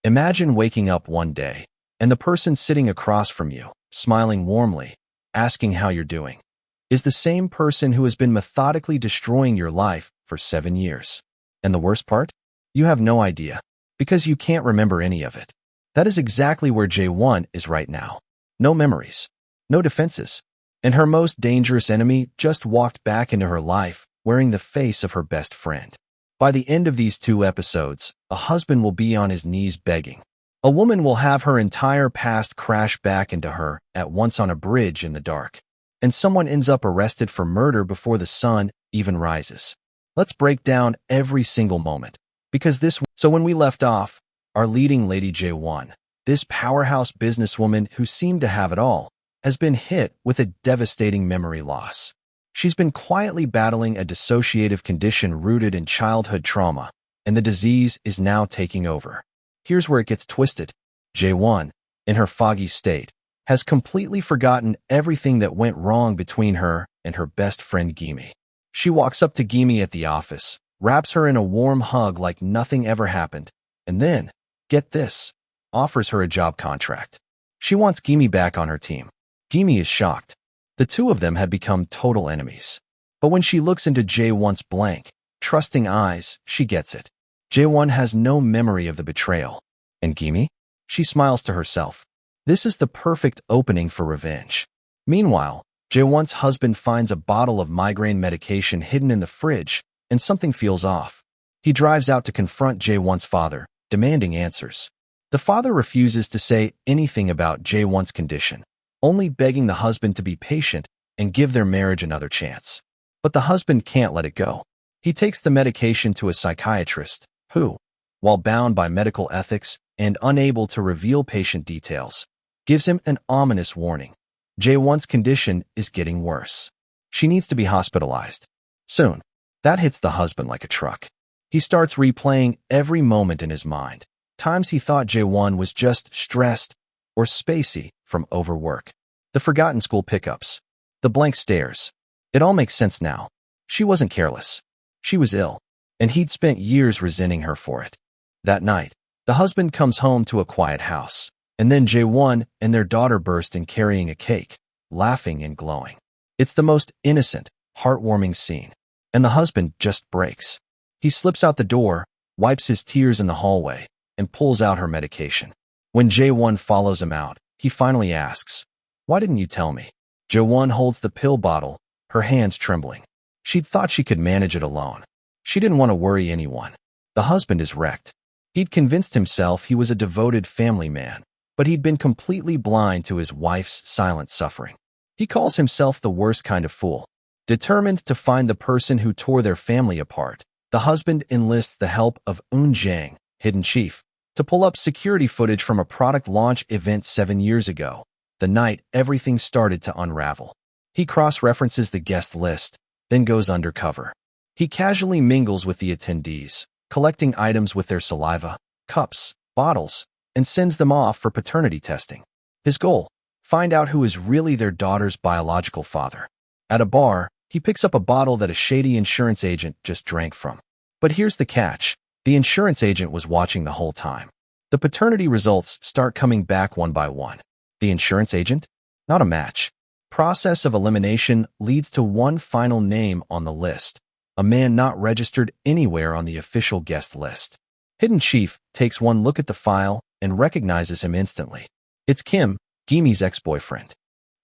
Imagine waking up one day, and the person sitting across from you, smiling warmly, asking how you're doing, is the same person who has been methodically destroying your life for 7 years. And the worst part? You have no idea, because you can't remember any of it. That is exactly where Jaewon is right now. No memories, no defenses, and her most dangerous enemy just walked back into her life wearing the face of her best friend. By the end of these 2 episodes, a husband will be on his knees begging. A woman will have her entire past crash back into her at once on a bridge in the dark. And someone ends up arrested for murder before the sun even rises. Let's break down every single moment. So when we left off, our leading lady Jaewon, this powerhouse businesswoman who seemed to have it all, has been hit with a devastating memory loss. She's been quietly battling a dissociative condition rooted in childhood trauma, and the disease is now taking over. Here's where it gets twisted. Jaewon, in her foggy state, has completely forgotten everything that went wrong between her and her best friend Guimi. She walks up to Guimi at the office, wraps her in a warm hug like nothing ever happened, and then, get this, offers her a job contract. She wants Guimi back on her team. Guimi is shocked. The two of them had become total enemies. But when she looks into Jaewon's blank, trusting eyes, she gets it. Jaewon has no memory of the betrayal. And Guimi? She smiles to herself. This is the perfect opening for revenge. Meanwhile, Jaewon's husband finds a bottle of migraine medication hidden in the fridge, and something feels off. He drives out to confront Jaewon's father, demanding answers. The father refuses to say anything about Jaewon's condition, only begging the husband to be patient and give their marriage another chance. But the husband can't let it go. He takes the medication to a psychiatrist, who, while bound by medical ethics and unable to reveal patient details, gives him an ominous warning. Jaewon's condition is getting worse. She needs to be hospitalized. Soon, that hits the husband like a truck. He starts replaying every moment in his mind. Times he thought Jaewon was just stressed or spacey from overwork. The forgotten school pickups. The blank stares. It all makes sense now. She wasn't careless. She was ill, and he'd spent years resenting her for it. That night, the husband comes home to a quiet house, and then Jaewon and their daughter burst in carrying a cake, laughing and glowing. It's the most innocent, heartwarming scene, and the husband just breaks. He slips out the door, wipes his tears in the hallway, and pulls out her medication. When Jaewon follows him out, he finally asks, "Why didn't you tell me?" Jaewon holds the pill bottle, her hands trembling. She'd thought she could manage it alone. She didn't want to worry anyone. The husband is wrecked. He'd convinced himself he was a devoted family man, but he'd been completely blind to his wife's silent suffering. He calls himself the worst kind of fool. Determined to find the person who tore their family apart, the husband enlists the help of Eun Jang, hidden chief, to pull up security footage from a product launch event 7 years ago, the night everything started to unravel. He cross-references the guest list, then goes undercover. He casually mingles with the attendees, collecting items with their saliva, cups, bottles, and sends them off for paternity testing. His goal? Find out who is really their daughter's biological father. At a bar, he picks up a bottle that a shady insurance agent just drank from. But here's the catch. The insurance agent was watching the whole time. The paternity results start coming back one by one. The insurance agent? Not a match. Process of elimination leads to one final name on the list, a man not registered anywhere on the official guest list. Hidden Chief takes one look at the file and recognizes him instantly. It's Kim, Guimi's ex-boyfriend.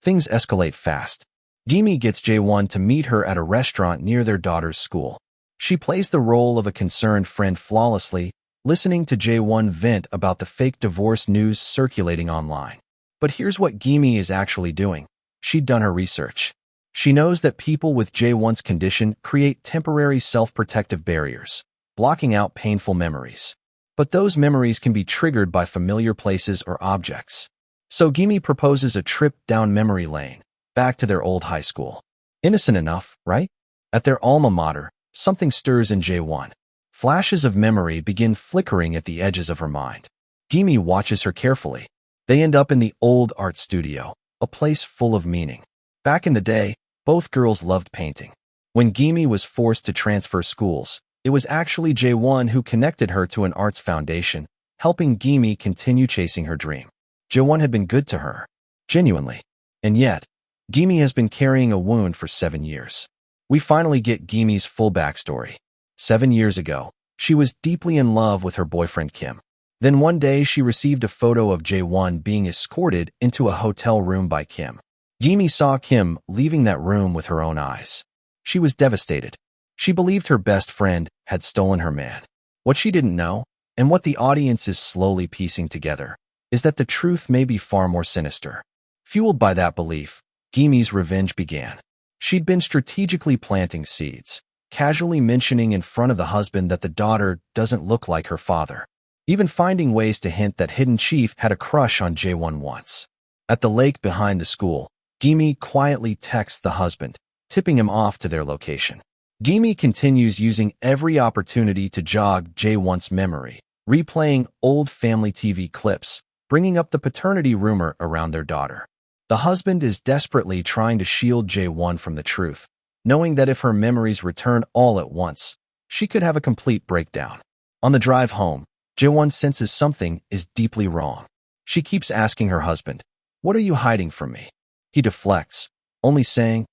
Things escalate fast. Guimi gets Jaewon to meet her at a restaurant near their daughter's school. She plays the role of a concerned friend flawlessly, listening to Jaewon vent about the fake divorce news circulating online. But here's what Guimi is actually doing. She'd done her research. She knows that people with Jaewon's condition create temporary self-protective barriers, blocking out painful memories. But those memories can be triggered by familiar places or objects. So Guimi proposes a trip down memory lane, back to their old high school. Innocent enough, right? At their alma mater, something stirs in Jaewon. Flashes of memory begin flickering at the edges of her mind. Guimi watches her carefully. They end up in the old art studio, a place full of meaning. Back in the day, both girls loved painting. When Guimi was forced to transfer schools, it was actually Jaewon who connected her to an arts foundation, helping Guimi continue chasing her dream. Jaewon had been good to her, genuinely. And yet, Guimi has been carrying a wound for 7 years. We finally get Guimi's full backstory. 7 years ago, she was deeply in love with her boyfriend Kim. Then one day she received a photo of Jaewon being escorted into a hotel room by Kim. Guimi saw Kim leaving that room with her own eyes. She was devastated. She believed her best friend had stolen her man. What she didn't know, and what the audience is slowly piecing together, is that the truth may be far more sinister. Fueled by that belief, Guimi's revenge began. She'd been strategically planting seeds, casually mentioning in front of the husband that the daughter doesn't look like her father, even finding ways to hint that Hidden Chief had a crush on Jaewon once. At the lake behind the school, Guimi quietly texts the husband, tipping him off to their location. Guimi continues using every opportunity to jog Jaewon's memory, replaying old family TV clips, bringing up the paternity rumor around their daughter. The husband is desperately trying to shield Jaewon from the truth, knowing that if her memories return all at once, she could have a complete breakdown. On the drive home, Jaewon senses something is deeply wrong. She keeps asking her husband, "What are you hiding from me?" He deflects, only saying,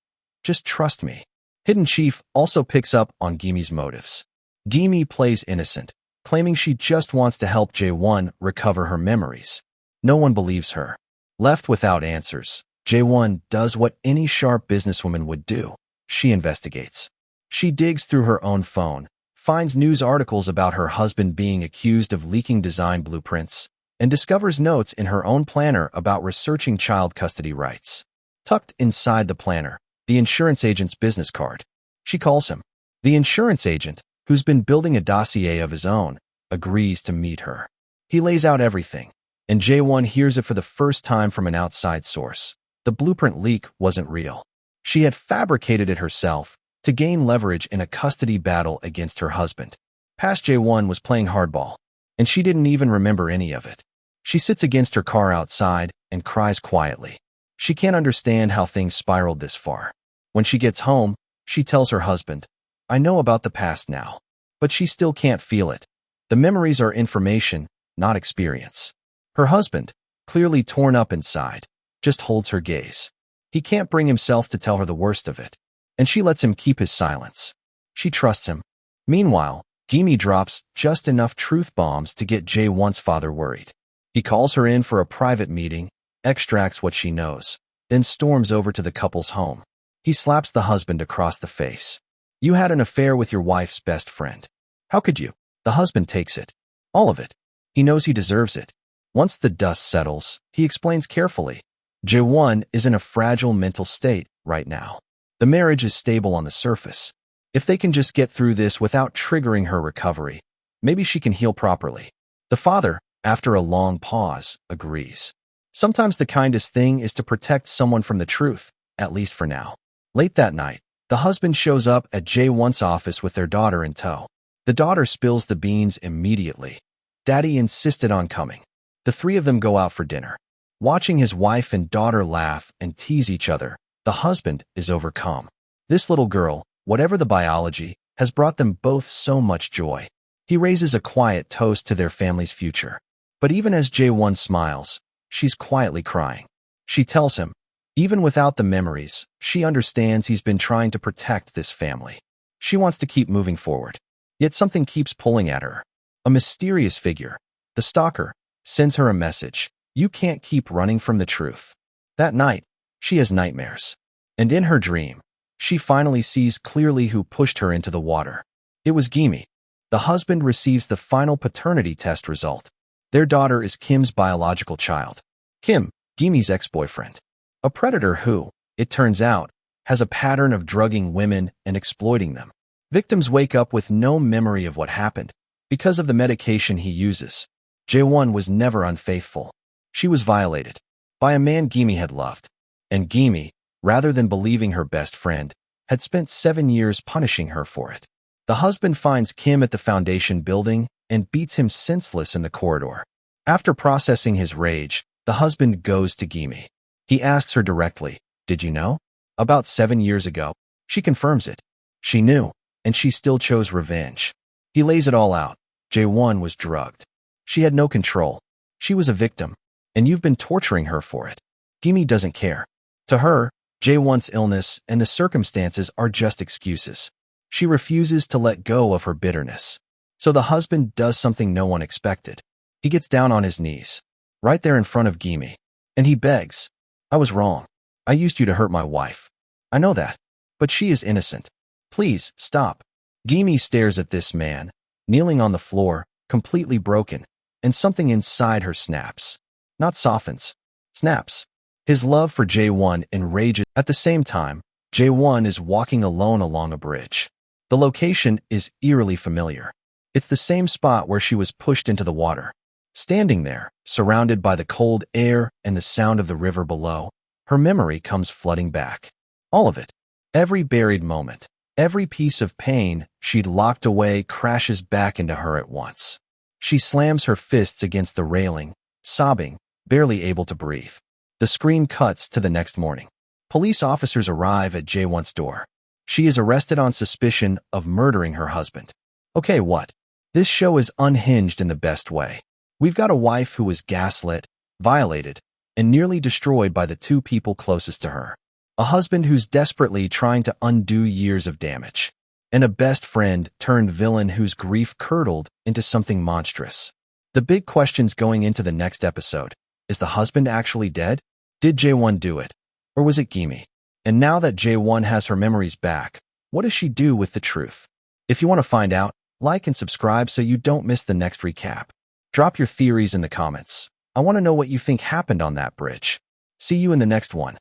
"Just trust me." Hidden Chief also picks up on Guimi's motives. Guimi plays innocent, claiming she just wants to help Jaewon recover her memories. No one believes her. Left without answers, Jaewon does what any sharp businesswoman would do. She investigates. She digs through her own phone, finds news articles about her husband being accused of leaking design blueprints, and discovers notes in her own planner about researching child custody rights. Tucked inside the planner, the insurance agent's business card. She calls him. The insurance agent, who's been building a dossier of his own, agrees to meet her. He lays out everything, and Jaewon hears it for the first time from an outside source. The blueprint leak wasn't real. She had fabricated it herself to gain leverage in a custody battle against her husband. Past Jaewon was playing hardball, and she didn't even remember any of it. She sits against her car outside and cries quietly. She can't understand how things spiraled this far. When she gets home, she tells her husband, "I know about the past now." But she still can't feel it. The memories are information, not experience. Her husband, clearly torn up inside, just holds her gaze. He can't bring himself to tell her the worst of it, and she lets him keep his silence. She trusts him. Meanwhile, Guimi drops just enough truth bombs to get Jaewon's father worried. He calls her in for a private meeting, extracts what she knows, then storms over to the couple's home. He slaps the husband across the face. "You had an affair with your wife's best friend. How could you?" The husband takes it. All of it. He knows he deserves it. Once the dust settles, he explains carefully. Jaewon is in a fragile mental state right now. The marriage is stable on the surface. If they can just get through this without triggering her recovery, maybe she can heal properly. The father, after a long pause, agrees. Sometimes the kindest thing is to protect someone from the truth, at least for now. Late that night, the husband shows up at Jaewon's office with their daughter in tow. The daughter spills the beans immediately. Daddy insisted on coming. The three of them go out for dinner. Watching his wife and daughter laugh and tease each other, the husband is overcome. This little girl, whatever the biology, has brought them both so much joy. He raises a quiet toast to their family's future. But even as Jaewon smiles, she's quietly crying. She tells him, even without the memories, she understands he's been trying to protect this family. She wants to keep moving forward. Yet something keeps pulling at her. A mysterious figure, the stalker, sends her a message. You can't keep running from the truth. That night, she has nightmares. And in her dream, she finally sees clearly who pushed her into the water. It was Guimi. The husband receives the final paternity test result. Their daughter is Kim's biological child. Kim, Guimi's ex-boyfriend. A predator who, it turns out, has a pattern of drugging women and exploiting them. Victims wake up with no memory of what happened because of the medication he uses. Jaewon was never unfaithful. She was violated by a man Guimi had loved. And Guimi, rather than believing her best friend, had spent 7 years punishing her for it. The husband finds Kim at the foundation building and beats him senseless in the corridor. After processing his rage, the husband goes to Guimi. He asks her directly, "Did you know? About 7 years ago." She confirms it. She knew, and she still chose revenge. He lays it all out. Jaewon was drugged. She had no control. She was a victim, and you've been torturing her for it. Guimi doesn't care. To her, Jaewon's illness and the circumstances are just excuses. She refuses to let go of her bitterness. So the husband does something no one expected. He gets down on his knees, right there in front of Guimi, and he begs, "I was wrong. I used you to hurt my wife. I know that. But she is innocent. Please, stop." Guimi stares at this man, kneeling on the floor, completely broken, and something inside her snaps. Not softens. Snaps. His love for Jaewon enrages. At the same time, Jaewon is walking alone along a bridge. The location is eerily familiar. It's the same spot where she was pushed into the water. Standing there, surrounded by the cold air and the sound of the river below, her memory comes flooding back. All of it. Every buried moment, every piece of pain she'd locked away crashes back into her at once. She slams her fists against the railing, sobbing, barely able to breathe. The screen cuts to the next morning. Police officers arrive at Jaewon's door. She is arrested on suspicion of murdering her husband. Okay, what? This show is unhinged in the best way. We've got a wife who was gaslit, violated, and nearly destroyed by the two people closest to her. A husband who's desperately trying to undo years of damage. And a best friend turned villain whose grief curdled into something monstrous. The big questions going into the next episode. Is the husband actually dead? Did Jaewon do it? Or was it Guimi? And now that Jaewon has her memories back, what does she do with the truth? If you want to find out, like and subscribe so you don't miss the next recap. Drop your theories in the comments. I want to know what you think happened on that bridge. See you in the next one.